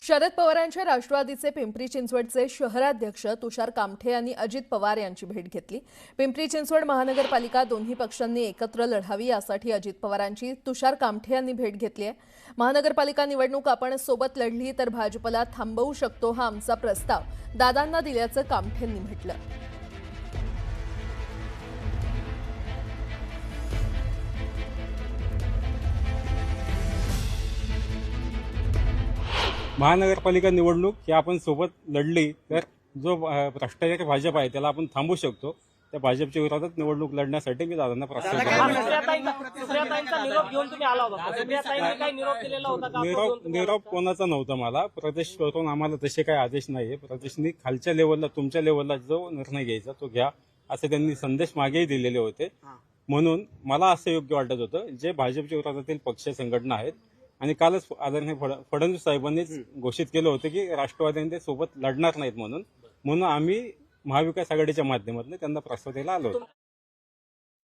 शरद पवारांच्या राष्ट्रवादीचे पिंपरी चिंचवडचे शहराध्यक्ष तुषार कामठे यांनी अजित पवार यांची भेट घेतली। पिंपरी चिंचवड महानगरपालिका दोन्ही पक्षांनी एकत्र लढावी यासाठी अजित पवारांची तुषार कामठे यांनी भेट घेतली आहे। महानगरपालिका निवडणूक आपण सोबत लढली तर भाजपला थांबवू शकतो हा आमचा प्रस्ताव दादांना दिल्याचं कामठेंनी म्हटलं। महानगरपालिका निवडणूक ही आपण सोबत लढली तर जो भ्रष्टाचारी भाजप आहे त्याला आपण थांबवू शकतो। त्या भाजपच्या विरोधात निवडणूक लढण्यासाठी मी दादांना प्रस्ताव निरोप कोणाचा नव्हता। मला प्रदेश करून आम्हाला तसे काही आदेश नाहीये। प्रदेशनी खालच्या लेवलला तुमच्या लेवलला जो निर्णय घ्यायचा तो घ्या असे त्यांनी संदेश मागेही दिलेले होते। म्हणून मला असं योग्य वाटत होतं जे भाजपच्या विरोधातील पक्ष संघटना आहेत आणि कालच आदरणीय फडणवीस साहेबांनीच घोषित केलं होतं की राष्ट्रवादीने सोबत लढणार नाहीत म्हणून आम्ही महाविकास आघाडीच्या माध्यमातून त्यांना प्रस्ताव द्यायला आलो होतो।